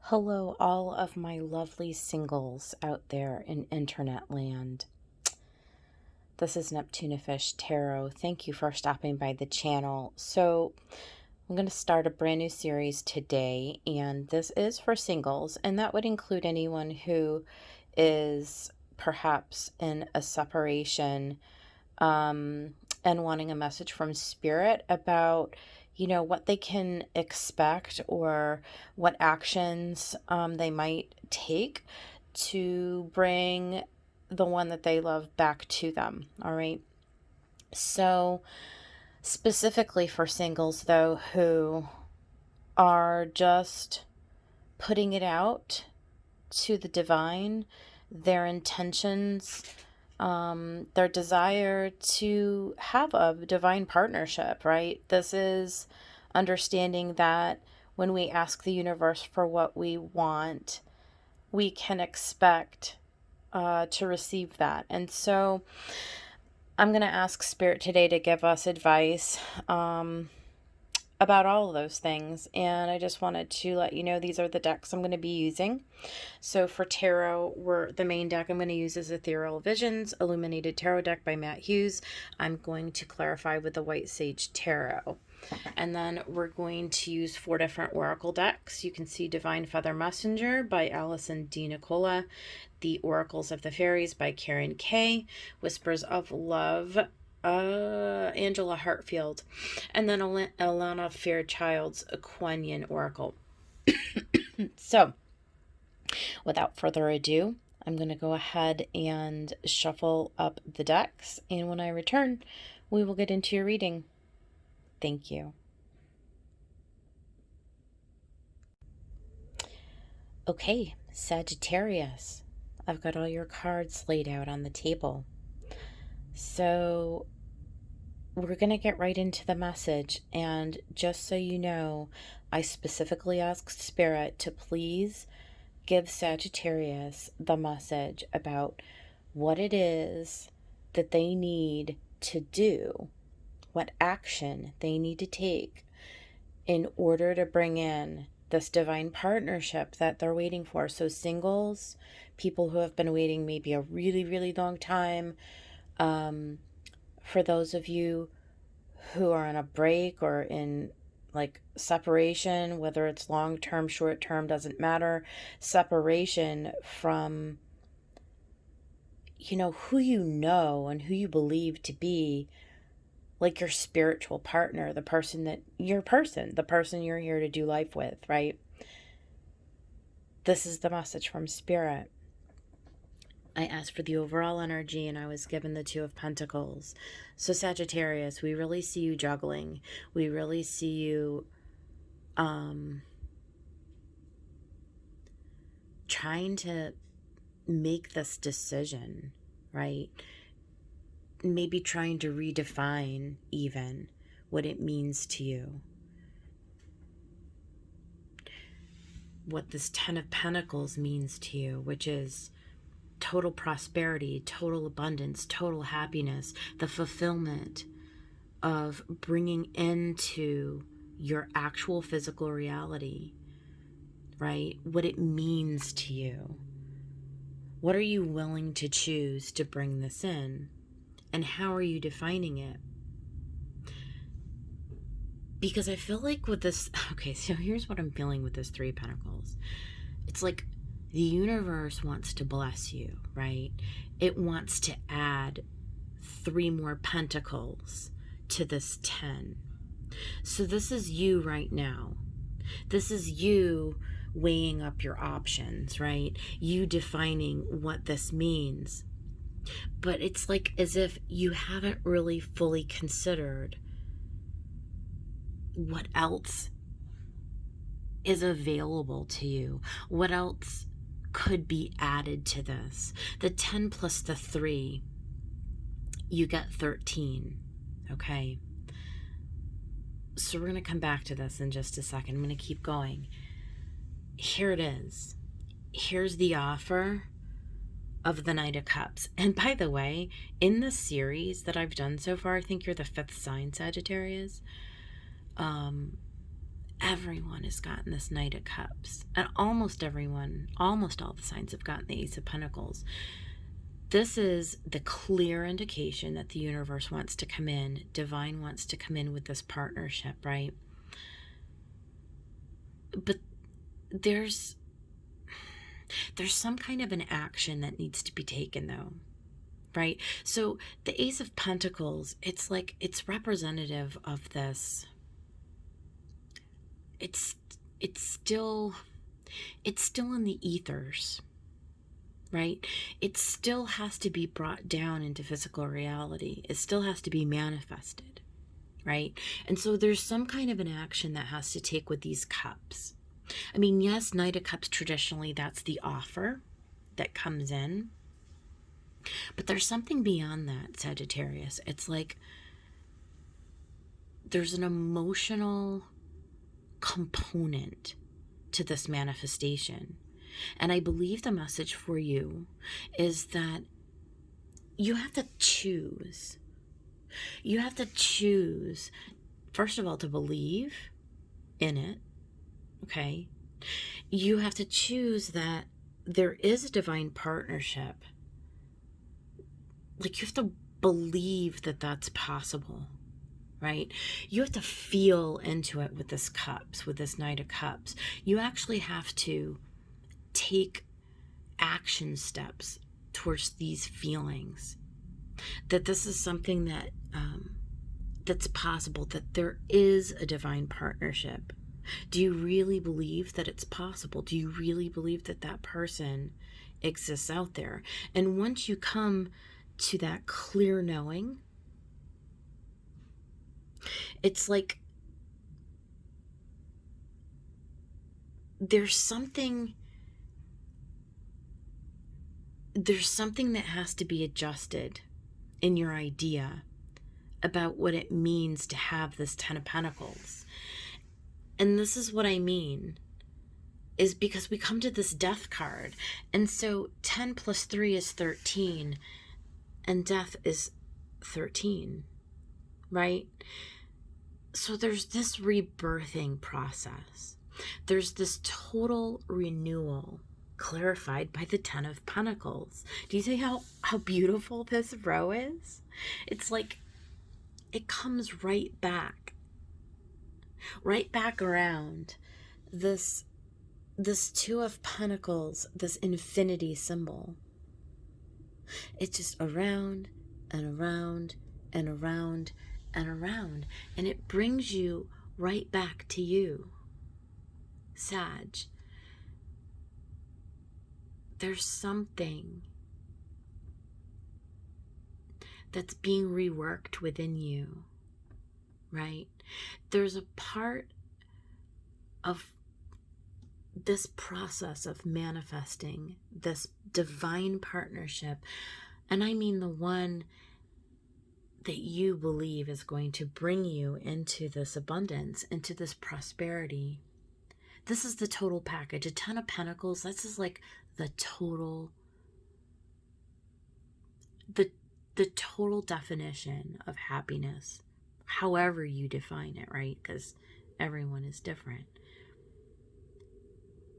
Hello, all of my lovely singles out there in internet land. This is Neptunifish Tarot. Thank you for stopping by the channel. So, I'm going to start a brand new series today, and this is for singles, and that would include anyone who is perhaps in a separation and wanting a message from Spirit about what they can expect or what actions they might take to bring the one that they love back to them. All right. So specifically for singles, though, who are just putting it out to the divine, their intentions, their desire to have a divine partnership, right? This is understanding that when we ask the universe for what we want, we can expect to receive that. And so I'm going to ask Spirit today to give us advice about all of those things. And I just wanted to let you know these are the decks I'm going to be using. So for tarot, the main deck I'm going to use is Ethereal Visions, Illuminated Tarot deck by Matt Hughes. I'm going to clarify with the White Sage Tarot. And then we're going to use 4 different oracle decks. You can see Divine Feather Messenger by Alison, DeNicola, The Oracles of the Fairies by Karen K, Whispers of Love, Angela Hartfield, and then Alana Fairchild's Kuan Oracle. So, without further ado, I'm going to go ahead and shuffle up the decks, and when I return, we will get into your reading. Thank you. Okay, Sagittarius, I've got all your cards laid out on the table. So we're going to get right into the message. And just so you know, I specifically asked Spirit to please give Sagittarius the message about what it is that they need to do, what action they need to take in order to bring in this divine partnership that they're waiting for. So singles, people who have been waiting maybe a really, really long time, for those of you who are on a break or in like separation, whether it's long-term, short-term, doesn't matter, separation from, who you know and who you believe to be like your spiritual partner, the person you're here to do life with, right? This is the message from Spirit. I asked for the overall energy and I was given the 2 of Pentacles. So Sagittarius, we really see you juggling. We really see you trying to make this decision, right? Maybe trying to redefine even what it means to you. What this 10 of Pentacles means to you, which is total prosperity, total abundance, total happiness, the fulfillment of bringing into your actual physical reality, right? What it means to you. What are you willing to choose to bring this in? And how are you defining it? Because I feel like with this, okay, so here's what I'm feeling with this 3 of Pentacles. It's like the universe wants to bless you, right? It wants to add 3 more pentacles to this 10. So this is you right now. This is you weighing up your options, right? You defining what this means. But it's like as if you haven't really fully considered what else is available to you. What else could be added to this? The 10 plus the 3, you get 13. Okay. So we're going to come back to this in just a second. I'm going to keep going. Here it is. Here's the offer of the Knight of Cups. And by the way, in the series that I've done so far, I think you're the 5th sign, Sagittarius. everyone has gotten this Knight of Cups. And almost everyone, almost all the signs have gotten the Ace of Pentacles. This is the clear indication that the universe wants to come in, divine wants to come in with this partnership, right? But there's some kind of an action that needs to be taken, though, right? So the Ace of Pentacles, it's like, it's representative of this. It's still in the ethers, right? It still has to be brought down into physical reality. It still has to be manifested, right? And so there's some kind of an action that has to take with these cups. I mean, yes, Knight of Cups, traditionally, that's the offer that comes in. But there's something beyond that, Sagittarius. It's like there's an emotional component to this manifestation. And I believe the message for you is that you have to choose. You have to choose, first of all, to believe in it, okay? You have to choose that there is a divine partnership. Like, you have to believe that that's possible, right? You have to feel into it with this cups, with this Knight of Cups. You actually have to take action steps towards these feelings, that this is something that that's possible, that there is a divine partnership. Do you really believe that it's possible? Do you really believe that that person exists out there? And once you come to that clear knowing, it's like there's something that has to be adjusted in your idea about what it means to have this Ten of Pentacles. And this is what I mean, is because we come to this Death card. And so 10 plus 3 is 13. And death is 13, right? So there's this rebirthing process. There's this total renewal clarified by the Ten of Pentacles. Do you see how beautiful this row is? It's like it comes right back around this Two of Pentacles, this infinity symbol. It's just around and around and around and around, and it brings you right back to you, Sag. There's something that's being reworked within you, right? There's a part of this process of manifesting this divine partnership, and I mean the one that you believe is going to bring you into this abundance, into this prosperity. This is the total package. A Ten of Pentacles, this is like the total definition of happiness, however you define it, right? Because everyone is different.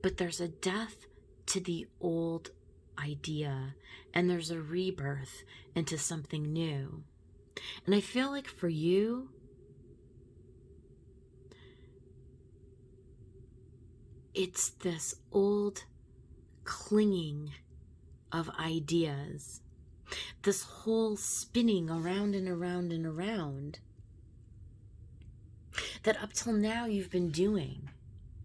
But there's a death to the old idea, and there's a rebirth into something new. And I feel like for you, it's this old clinging of ideas, this whole spinning around and around and around that up till now you've been doing,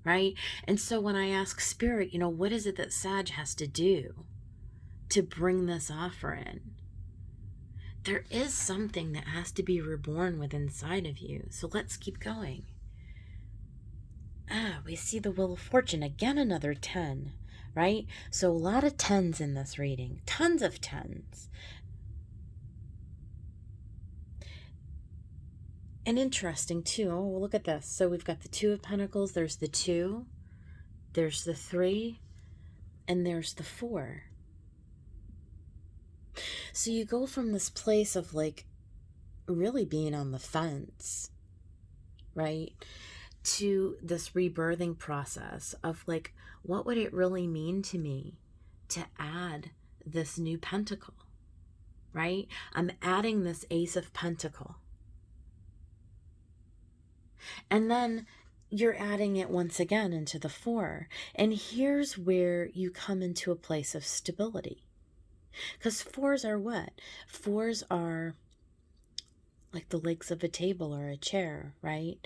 right? And so when I ask Spirit, what is it that Sag has to do to bring this offer in? There is something that has to be reborn within inside of you. So let's keep going. We see the Wheel of Fortune. Again, another 10, right? So a lot of 10s in this reading. Tons of 10s. And interesting, too. Oh, well, look at this. So we've got the Two of Pentacles. There's the 2. There's the 3. And there's the 4. So you go from this place of like really being on the fence, right, to this rebirthing process of like, what would it really mean to me to add this new pentacle, right? I'm adding this Ace of Pentacle. And then you're adding it once again into the 4. And here's where you come into a place of stability. Because 4s are what? 4s are like the legs of a table or a chair, right?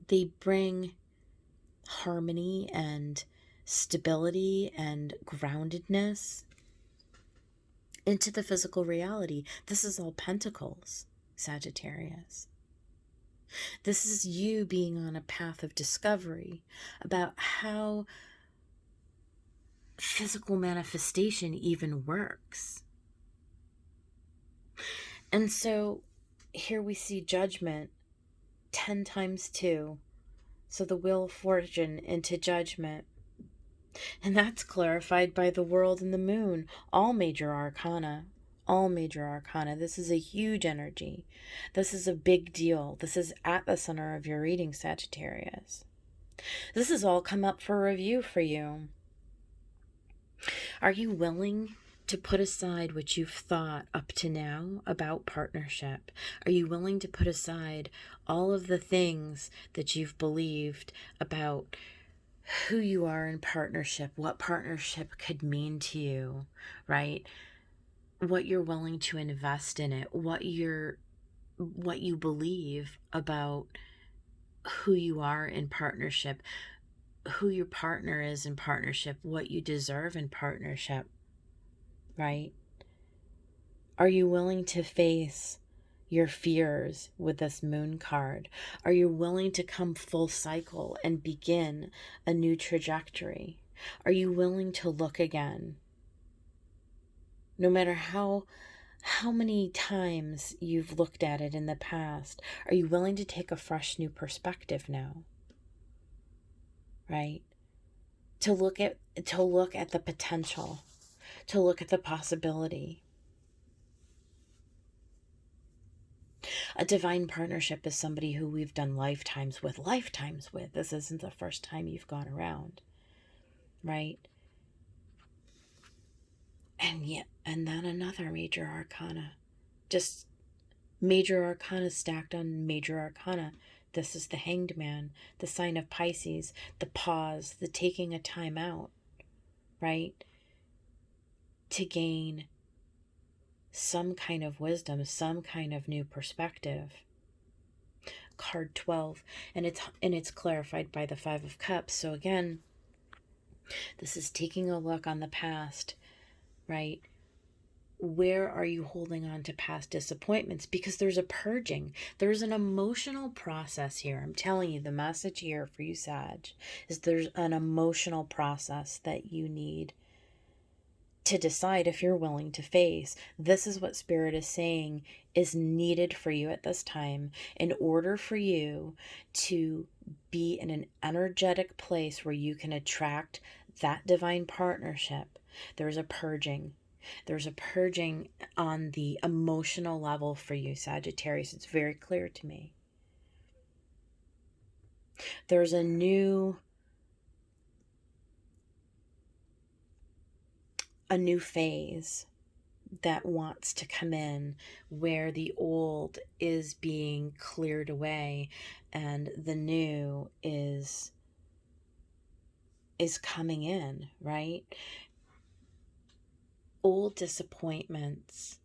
They bring harmony and stability and groundedness into the physical reality. This is all pentacles, Sagittarius. This is you being on a path of discovery about how physical manifestation even works. And so here we see judgment 10 times 2. So the wheel of fortune into judgment. And that's clarified by the world and the moon. All major arcana. All major arcana. This is a huge energy. This is a big deal. This is at the center of your reading, Sagittarius. This has all come up for review for you. Are you willing to put aside what you've thought up to now about partnership? Are you willing to put aside all of the things that you've believed about who you are in partnership, what partnership could mean to you, right? What you're willing to invest in it, what you believe about who you are in partnership, who your partner is in partnership, what you deserve in partnership, right? Are you willing to face your fears with this moon card? Are you willing to come full cycle and begin a new trajectory? Are you willing to look again? No matter how many times you've looked at it in the past, are you willing to take a fresh new perspective now? Right? To look at the potential, to look at the possibility. A divine partnership is somebody who we've done lifetimes with. This isn't the first time you've gone around, right? And then another major arcana. Just major arcana stacked on major arcana. This is the Hanged Man, the sign of Pisces, the pause, the taking a time out, right? To gain some kind of wisdom, some kind of new perspective. Card 12, and it's clarified by the 5 of Cups. So again, this is taking a look on the past, right? Where are you holding on to past disappointments? Because there's a purging. There's an emotional process here. I'm telling you, the message here for you, Sag, is there's an emotional process that you need to decide if you're willing to face. This is what Spirit is saying is needed for you at this time in order for you to be in an energetic place where you can attract that divine partnership. There's a purging. There's a purging on the emotional level for you, Sagittarius. It's very clear to me. There's a new phase that wants to come in where the old is being cleared away and the new is coming in, right? Old disappointments,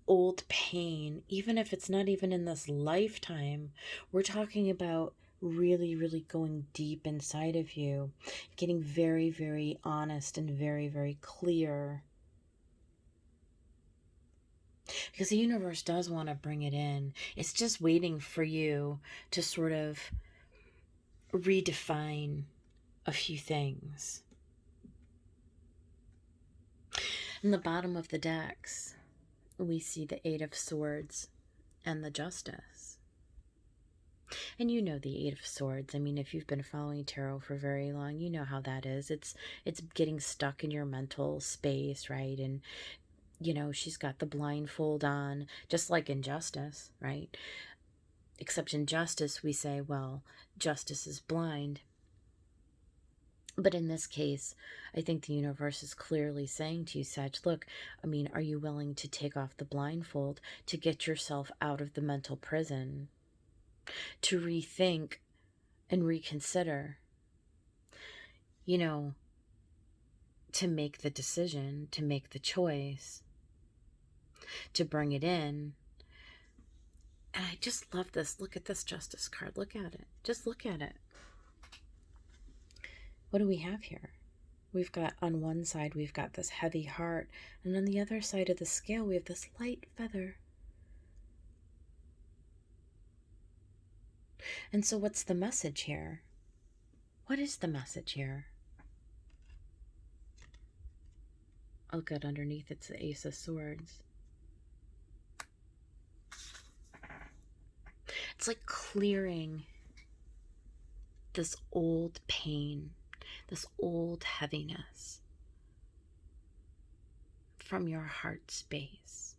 old pain, even if it's not even in this lifetime, we're talking about really, really going deep inside of you, getting very, very honest and very, very clear. Because the universe does want to bring it in. It's just waiting for you to sort of redefine a few things. In the bottom of the decks, we see the 8 of Swords and the Justice. And you know the 8 of Swords. I mean, if you've been following tarot for very long, you know how that is. It's getting stuck in your mental space, right? And, you know, she's got the blindfold on, just like in Justice, right? Except in justice, we say, well, justice is blind. But in this case, I think the universe is clearly saying to you, Sag, look, I mean, are you willing to take off the blindfold to get yourself out of the mental prison, to rethink and reconsider, you know, to make the decision, to make the choice, to bring it in. And I just love this. Look at this Justice card. Look at it. Just look at it. What do we have here? We've got, on one side, we've got this heavy heart, and on the other side of the scale, we have this light feather. And so what's the message here? What is the message here? Oh, good. Underneath, it's the Ace of Swords. It's like clearing this old pain, this old heaviness from your heart space,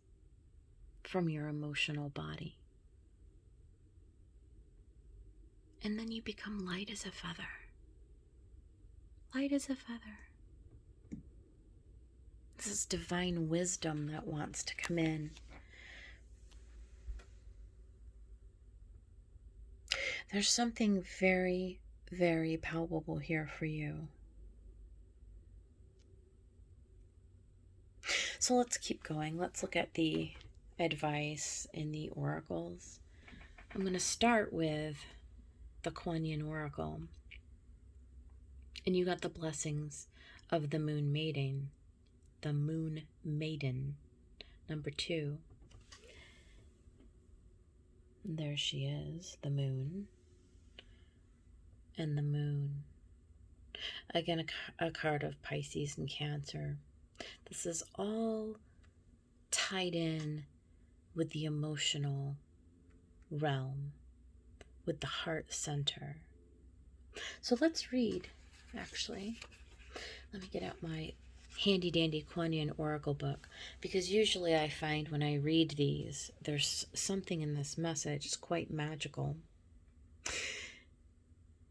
from your emotional body. And then you become light as a feather. Light as a feather. This is divine wisdom that wants to come in. There's something very, very palpable here for you. So let's keep going. Let's look at the advice in the oracles. I'm going to start with the Kuan oracle. And you got the blessings of the Moon Maiden. The Moon Maiden. Number 2. There she is, the moon. And the moon. Again, a card of Pisces and Cancer. This is all tied in with the emotional realm, with the heart center. So let's read, actually. Let me get out my handy dandy Kuan oracle book, because usually I find when I read these, there's something in this message. It's quite magical.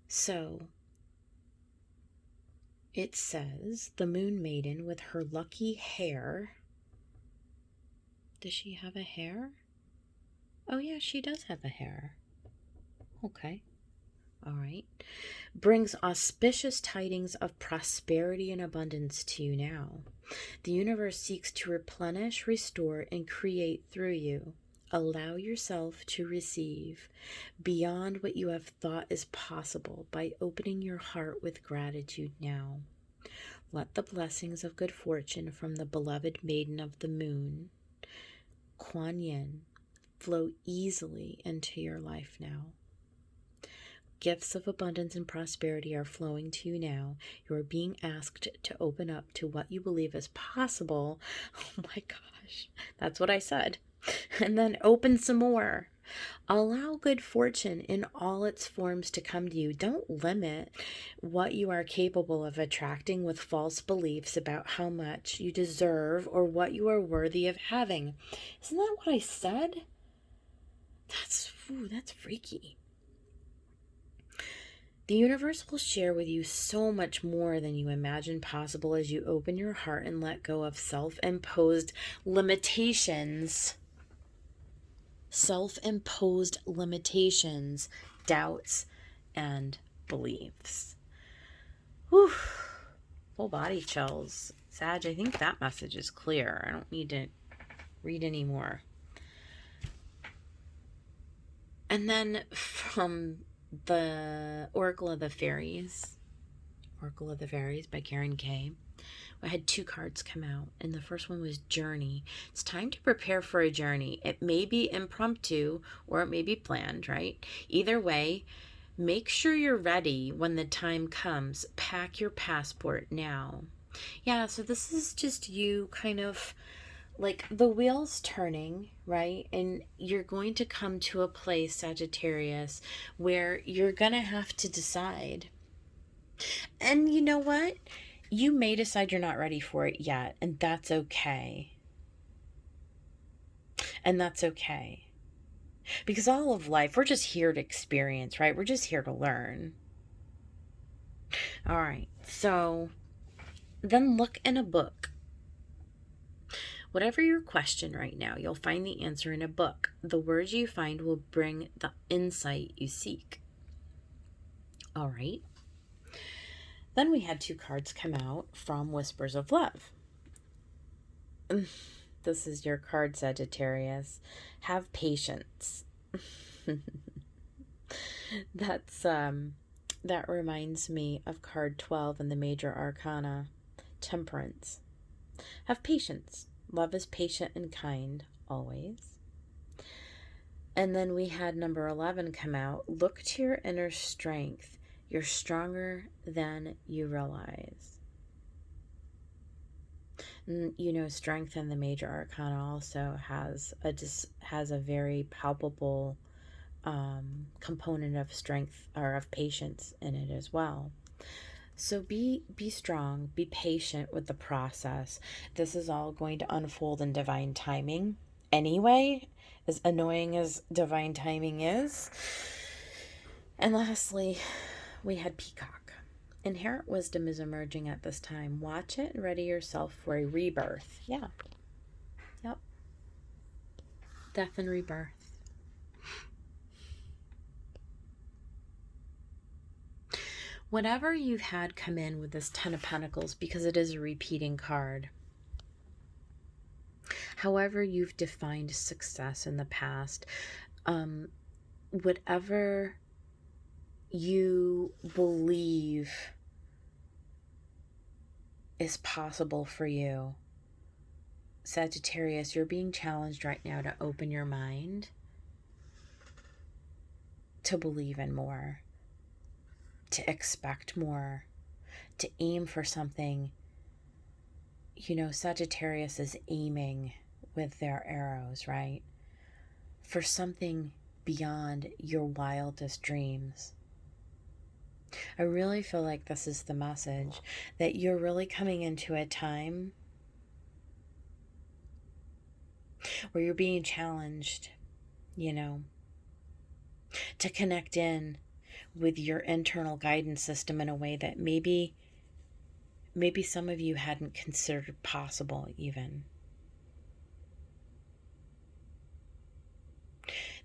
So it says, the Moon Maiden with her lucky hair. Does she have a hair? Oh yeah, she does have a hair. Okay. All right. Brings auspicious tidings of prosperity and abundance to you now. The universe seeks to replenish, restore, and create through you. Allow yourself to receive beyond what you have thought is possible by opening your heart with gratitude now. Let the blessings of good fortune from the beloved Maiden of the Moon, Kuan Yin, flow easily into your life now. Gifts of abundance and prosperity are flowing to you now. You are being asked to open up to what you believe is possible. Oh my gosh, that's what I said. And then open some more. Allow good fortune in all its forms to come to you. Don't limit what you are capable of attracting with false beliefs about how much you deserve or what you are worthy of having. Isn't that what I said? That's freaky. The universe will share with you so much more than you imagine possible as you open your heart and let go of self-imposed limitations. Self-imposed limitations, doubts, and beliefs. Whew. Full body chills. Sag, I think that message is clear. I don't need to read any more. And then from the Oracle of the Fairies by Karen Kay, I had 2 cards come out, and the first one was Journey. It's time to prepare for a journey. It may be impromptu or it may be planned, right? Either way, make sure you're ready when the time comes. Pack your passport now. Yeah, so this is just you kind of like the wheels turning, right? And you're going to come to a place, Sagittarius, where you're going to have to decide. And you know what? You may decide you're not ready for it yet, and that's okay. And that's okay. Because all of life, we're just here to experience, right? We're just here to learn. All right, so then look in a book. Whatever your question right now, you'll find the answer in a book. The words you find will bring the insight you seek. All right. Then we had 2 cards come out from Whispers of Love. This is your card, Sagittarius. Have patience. That reminds me of card 12 in the Major Arcana, Temperance. Have patience. Love is patient and kind, always. And then we had number 11 come out. Look to your inner strength. You're stronger than you realize. And, you know, strength in the Major Arcana also has a very palpable component of strength or of patience in it as well. So be strong, be patient with the process. This is all going to unfold in divine timing anyway, as annoying as divine timing is. And lastly, we had Peacock. Inherent wisdom is emerging at this time. Watch it and ready yourself for a rebirth. Yeah. Yep. Death and rebirth. Whatever you've had come in with this 10 of Pentacles, because it is a repeating card. However you've defined success in the past, whatever you believe is possible for you, Sagittarius, you're being challenged right now to open your mind to believe in more, to expect more, to aim for something. You know, Sagittarius is aiming with their arrows, right? For something beyond your wildest dreams. I really feel like this is the message, that you're really coming into a time where you're being challenged, you know, to connect in with your internal guidance system in a way that maybe some of you hadn't considered possible even.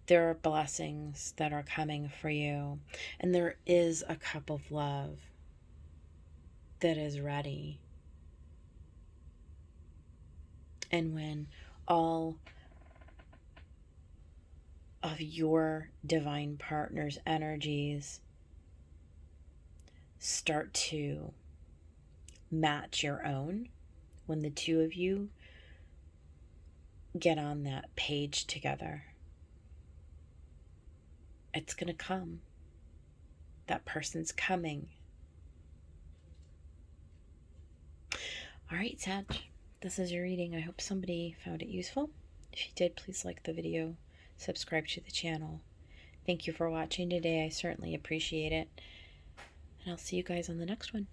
There are blessings that are coming for you, and there is a cup of love that is ready. And when all of your divine partner's energies start to match your own, when the 2 of you get on that page together, it's going to come. That person's coming. All right, Sag, this is your reading. I hope somebody found it useful. If you did, please like the video, subscribe to the channel. Thank you for watching today. I certainly appreciate it. And I'll see you guys on the next one.